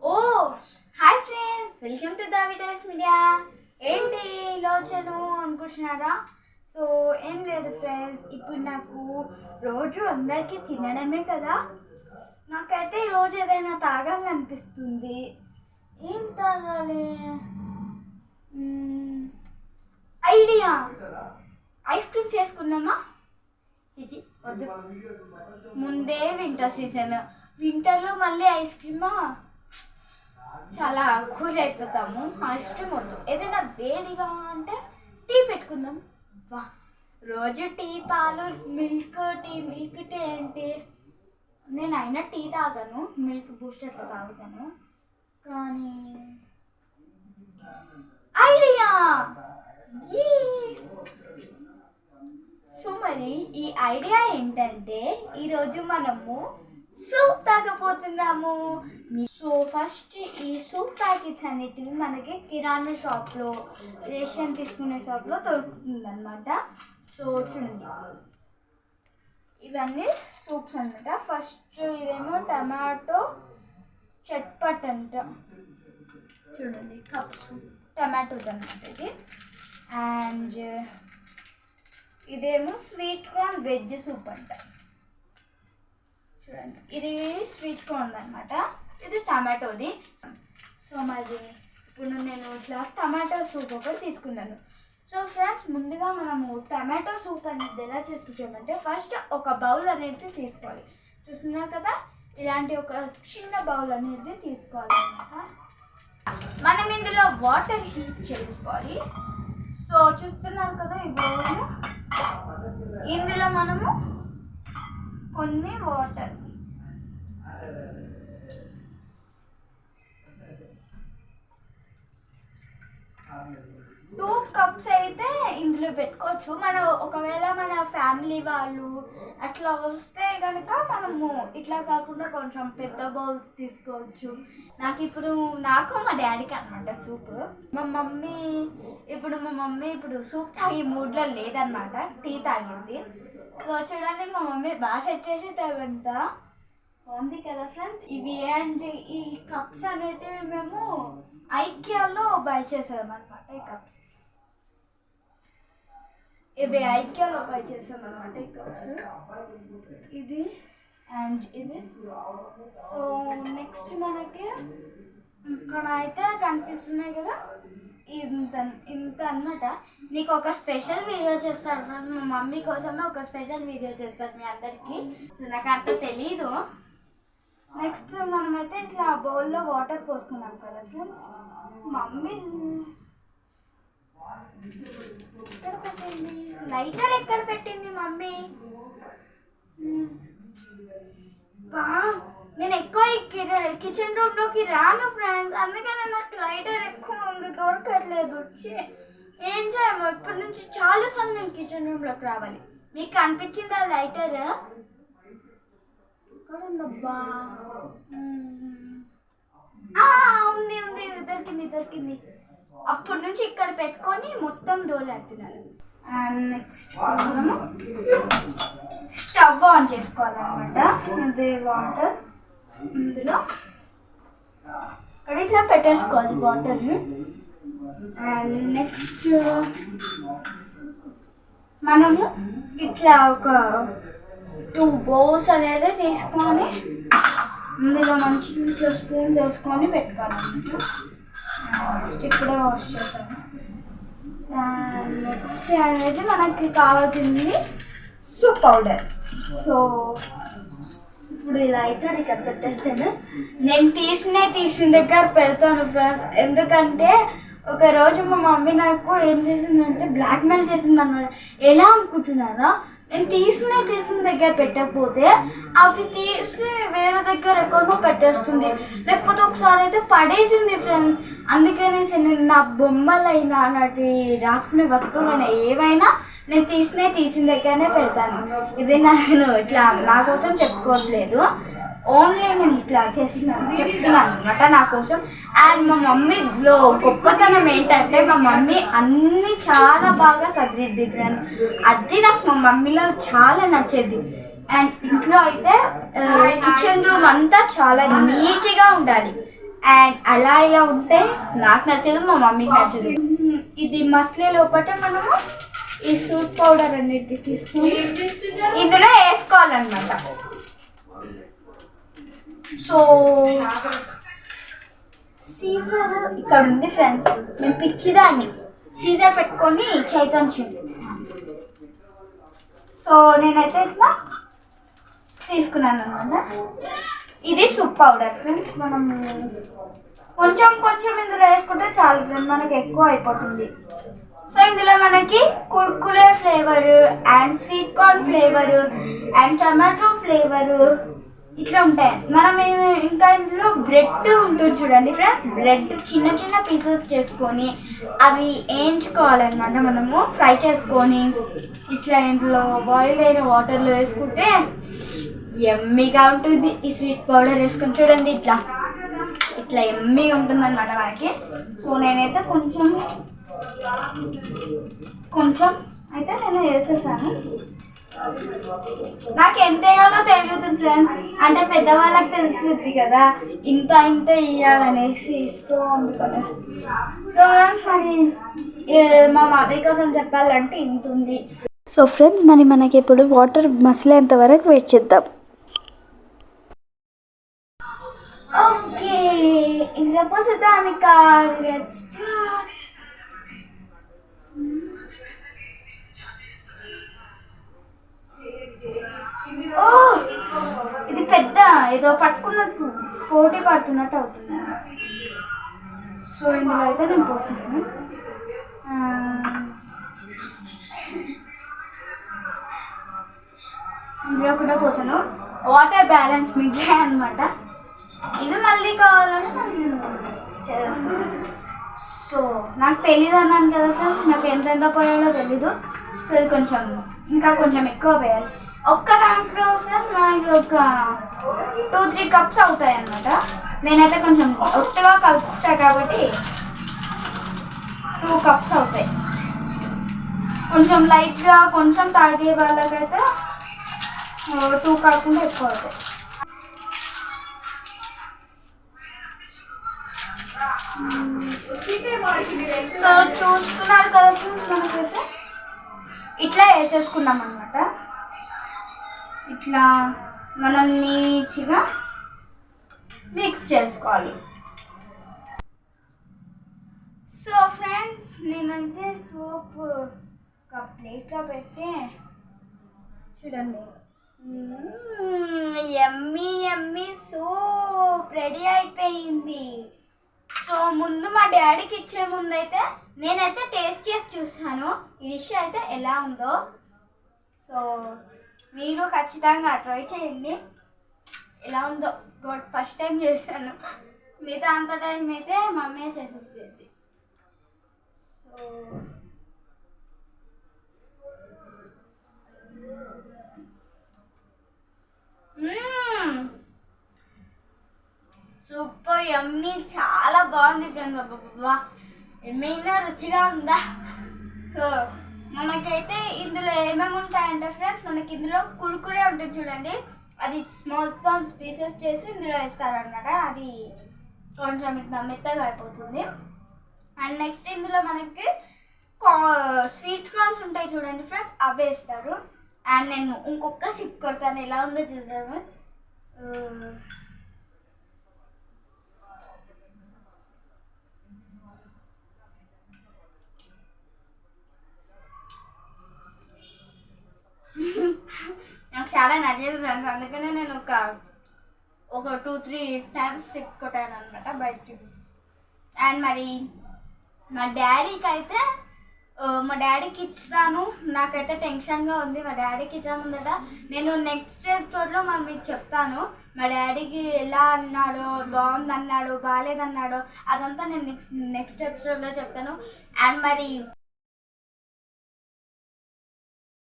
Oh hi friends, welcome to దావి media. ఏంటి లోచను అనుకుంటున్నారా? సో ఏం లేదు ఫ్రెండ్స్, ఇప్పుడు నాకు రోజు అందరికీ తినడమే కదా, నాకైతే ఈరోజు ఏదైనా తాగాలనిపిస్తుంది. ఏం తాగాలి? ఐడియా, ఐస్ క్రీమ్ చేసుకుందామా? చిచి వద్దు, ముందే వింటర్ సీజన్, వింటర్లో మళ్ళీ ఐస్ క్రీమా, చాలా కూల్ అయిపోతాము. ఐస్ క్రీమ్ వద్దు, ఏదైనా వేడిగా అంటే టీ పెట్టుకుందాం. వా, రోజు టీ, పాలు, మిల్క్ టీ ఏంటి? నేను అయినా టీ తాగాను, మిల్క్ బూస్ట్ అట్లా తాగుతాను. కానీ ఐడియా, సో మరి ఈ ఐడియా ఏంటంటే ఈరోజు మనము సూప్ తాగబోతున్నాము. సో ఫస్ట్ ఈ సూప్ ప్యాకెట్స్ అనేటివి మనకి కిరాణా షాప్లో, రేషన్ తీసుకునే షాప్లో దొరుకుతుంది అనమాట. సో చూడండి, ఇవన్నీ సూప్స్ అనమాట. ఫస్ట్ ఇదేమో టమాటో చట్పట్ అంట, చూడండి కప్ సూప్, టమాటోస్ అనమాట ఇది. అండ్ ఇదేమో స్వీట్ కార్న్ వెజ్ సూప్ అంట, చూడండి. ఇది స్వీట్ కార్న్ అనమాట, ఇది టమాటోది. సో మరి ఇప్పుడు నేను ఇట్లా టమాటో సూప్ ఒకటి తీసుకున్నాను. సో ఫ్రెండ్స్, ముందుగా మనము టమాటో సూప్ అనేది ఎలా చేసుకుంటామంటే ఫస్ట్ ఒక బౌల్ అనేది తీసుకోవాలి. చూస్తున్నారు కదా, ఇలాంటి ఒక చిన్న బౌల్ అనేది తీసుకోవాలి అనమాట. మనం ఇందులో వాటర్ హీట్ చేసుకోవాలి. సో చూస్తున్నారు కదా ఈ బౌల్, ఇందులో మనము కొన్ని వాటర్, 2 cups అయితే ఇందులో పెట్టుకోవచ్చు. మనం ఒకవేళ మన ఫ్యామిలీ వాళ్ళు అట్లా వస్తే కనుక మనము ఇట్లా కాకుండా కొంచెం పెద్ద బౌల్స్ తీసుకోవచ్చు. నాకు మా డాడీకి అనమాట సూప్. మా మమ్మీ ఇప్పుడు సూప్ తాగే మూడ్లో లేదనమాట, టీ తాగింది. సో చూడండి, మా మమ్మీ బాగా సెట్ చేసి తాగంతా బాగుంది కదా ఫ్రెండ్స్. ఇవి అండ్ ఈ కప్స్ అనేటివి మేము ఐకియాలో బై చేసాం అనమాట. ఈ కప్స్ ఇవి ఐకియాలో బై చేసాం అనమాట, ఈ కప్స్, ఇది అండ్ ఇది. సో నెక్స్ట్ మనకి ఇక్కడ అయితే కనిపిస్తున్నాయి కదా, ఇంత అనమాట. నీకు ఒక స్పెషల్ వీడియో చేస్తాడు ఫ్రెండ్స్, మా మమ్మీ కోసమే ఒక స్పెషల్ వీడియో చేస్తాడు మీ అందరికీ. సో నాకు అంత తెలీదు. నెక్స్ట్ మనమైతే ఇట్లా బౌల్లో వాటర్ పోసుకున్నాం కదా ఫ్రెండ్స్. మమ్మీ ఎక్కడ పెట్టింది? లైటర్ ఎక్కడ పెట్టింది మమ్మీ? నేను ఎక్కువ కిచెన్ రూమ్లోకి రాను ఫ్రెండ్స్, అందుకనే నాకు లైటర్ ఎక్కువ ఉంది, దొరకట్లేదు. వచ్చి ఏం చేయము, ఇప్పటి నుంచి చాలాసార్లు నేను కిచెన్ రూమ్లోకి రావాలి. మీకు అనిపించిందా లైటర్? ఉందబ్బా, ఉంది, దొరికింది. అప్పటి నుంచి ఇక్కడ పెట్టుకొని మొత్తం దోలాడుతున్నాను. అండ్ నెక్స్ట్ మనము స్టవ్ ఆన్ చేసుకోవాలన్నమాట. అదే వాటర్ ఇందులో ఇక్కడ ఇట్లా పెట్టేసుకోవాలి వాటర్ని. అండ్ నెక్స్ట్ మనము ఇట్లా ఒక 2 బౌల్స్ అనేది తీసుకొని ఇందులో మంచిగా ఇట్లా స్పూన్స్ వేసుకొని పెట్టుకోవాలన్నమాట. నెక్స్ట్ ఇప్పుడే వాష్ చేస్తాను. నెక్స్ట్ అనేది మనకి కావాల్సింది సూప్ పౌడర్. సో ఇప్పుడు ఇలా అయితే ఇక్కడ పెట్టేస్తాను. నేను తీసిన దగ్గర పెడతాను ఫ్రెండ్స్, ఎందుకంటే ఒకరోజు మా మమ్మీ నాకు ఏం చేసిందంటే బ్లాక్మెయిల్ చేసింది అన్నమాట. ఎలా అనుకుంటున్నారా, నేను తీసిన దగ్గర పెట్టకపోతే అవి తీసి వేరే దగ్గర ఎక్కడో పెట్టేస్తుంది, లేకపోతే ఒకసారి అయితే పడేసింది ఫ్రెండ్. అందుకనేసి నేను నా బొమ్మలైనా నాటి రాసుకునే వస్తువులైనా ఏవైనా నేను తీసిన దగ్గరనే పెడతాను. ఇది నేను ఇట్లా నా కోసం చెప్పుకోవట్లేదు, ఓన్లీ నేను ఇట్లా చెప్తున్నాను అనమాట నా కోసం. అండ్ మా మమ్మీలో గొప్పతనం ఏంటంటే మా మమ్మీ అన్నీ చాలా బాగా సర్దిద్ది ఫ్రెండ్స్. అది నాకు మా మమ్మీలో చాలా నచ్చేది. అండ్ ఇంట్లో అయితే కిచెన్ రూమ్ అంతా చాలా నీట్గా ఉండాలి. అండ్ అలా ఇలా ఉంటే నాకు నచ్చదు, మా మమ్మీకి నచ్చదు. ఇది మసలే లోపల మనము ఈ సూప్ పౌడర్ అన్నిటి తీసుకుని ఇందులో వేసుకోవాలన్నమాట. సో సీజర్ ఇక్కడ ఉంది ఫ్రెండ్స్, నేను పిచ్చిదాన్ని సీజర్ పెట్టుకొని చైతన్ చూపించాను. సో నేనైతే ఇట్లా తీసుకున్నాను అన్నమాట. ఇది సూప్ పౌడర్ ఫ్రెండ్స్, మనం కొంచెం కొంచెం ఇందులో వేసుకుంటే చాలు ఫ్రెండ్స్, మనకి ఎక్కువ అయిపోతుంది. సో ఇందులో మనకి Kurkure flavour and sweet corn flavour and tomato flavour ఇట్లా ఉంటాయి. మనం ఇంకా ఇందులో బ్రెడ్ ఉంటుంది చూడండి ఫ్రెండ్స్, బ్రెడ్ చిన్న చిన్న పీసెస్ చేసుకొని అవి వేయించుకోవాలన్నమాట. మనము ఫ్రై చేసుకొని ఇట్లా ఇందులో బాయిల్ అయిన వాటర్లో వేసుకుంటే ఎమ్మీగా ఉంటుంది. ఈ స్వీట్ పౌడర్ వేసుకొని చూడండి, ఇట్లా ఇట్లా ఎమ్మీగా ఉంటుంది అన్నమాట మనకి. సో నేనైతే కొంచెం అయితే నేను వేసేసాను. నాకు ఎంత వేయాలో తెలియదు ఫ్రెండ్స్, అంటే పెద్దవాళ్ళకి తెలుస్తుంది కదా ఇంత ఇంత వేయాలనేసి. సో అందుకనేసి సో ఫ్రెండ్స్ మరి మా మమ్మీ కోసం చెప్పాలంటే ఇంత ఉంది. సో ఫ్రెండ్స్ మరి మనకి ఇప్పుడు వాటర్ మసలేంత వరకు వెయిట్ చేద్దాం. ఓకే, ఇందులో పోసేద్దాం ఇక. Let's start. ఓ ఇది పెద్ద ఏదో పట్టుకున్నట్టు పోటీ పడుతున్నట్టు అవుతుంది. సో ఇందులో అయితే నేను పోసాను. ఇందులో కూడా పోసాను. వాటర్ బ్యాలెన్స్ మిగిలాయి అనమాట. ఇవి మళ్ళీ కావాలని నేను చేసుకున్నాను. సో నాకు తెలీదు అన్నాను కదా ఫ్రెండ్స్, నాకు ఎంతెంత పోయాలో తెలీదు. సో ఇది ఇంకా కొంచెం ఎక్కువ పోయాలి. ఒక్క దాంట్లో ఫ్రెండ్స్ మనకి ఒక 2-3 కప్స్ అవుతాయి అన్నమాట. నేనైతే కొంచెం ఒత్తగా కలుపుతాను కాబట్టి 2 కప్స్ అవుతాయి. కొంచెం లైట్గా కొంచెం తాగే వాళ్ళకైతే 2 కాకుండా ఎక్కువ అవుతాయి. సో చూస్తున్నారు కదా ఫ్రెండ్స్, మనకైతే ఇట్లా వేసేసుకున్నాం అన్నమాట. ఇట్లా మనం నీట్గా మిక్స్ చేసుకోవాలి. సో ఫ్రెండ్స్ నేనైతే సోప్ ఒక ప్లేట్లో పెట్టి చూడండి, యమ్మీ యమ్మీ సూప్ రెడీ అయిపోయింది. సో ముందు మా డాడీకి ఇచ్చే ముందు అయితే నేనైతే టేస్ట్ చేసి చూసాను ఈ డిష్ అయితే ఎలా ఉందో. సో మీరు ఖచ్చితంగా ట్రై చేయండి ఎలా ఉందో. ఫస్ట్ టైం చేశాను, మిగతా అంత టైం అయితే మమ్మీ చేసేస్తుంది. సో సూపర్ యమ్మీ, చాలా బాగుంది ఫ్రెండ్స్. అబ్బా ఏమైనా రుచిగా ఉందా. సో మనకైతే ఇందులో ఏమేమి ఉంటాయంటే ఫ్రెండ్స్, మనకి ఇందులో కుర్కురే ఉంటుంది చూడండి, అది స్మాల్ పీసెస్ చేసి ఇందులో వేస్తారన్నమాట. అది కొంచెం ఇట్లా మెత్తగా అయిపోతుంది. అండ్ నెక్స్ట్ ఇందులో మనకి స్వీట్ కార్న్స్ ఉంటాయి చూడండి ఫ్రెండ్స్, అవి వేస్తారు. అండ్ నేను ఇంకొక సిప్ కొడతాను, ఎలా ఉందో చూసాము. నాకు చాలా నచ్చలేదు ఫ్రెండ్స్, అందుకనే నేను ఒక 2-3 టైమ్స్ సిప్ కొట్టాను అనమాట బయటికి. అండ్ మరి మా డాడీకి ఇస్తాను. నాకైతే టెన్షన్గా ఉంది, మా డాడీకి ఇచ్చాముందట. నేను నెక్స్ట్ ఎపిసోడ్లో మీకు చెప్తాను మా డాడీకి ఎలా అన్నాడో, బాగుందన్నాడో బాగాలేదన్నాడో, అదంతా నేను నెక్స్ట్ ఎపిసోడ్లో చెప్తాను. అండ్ మరి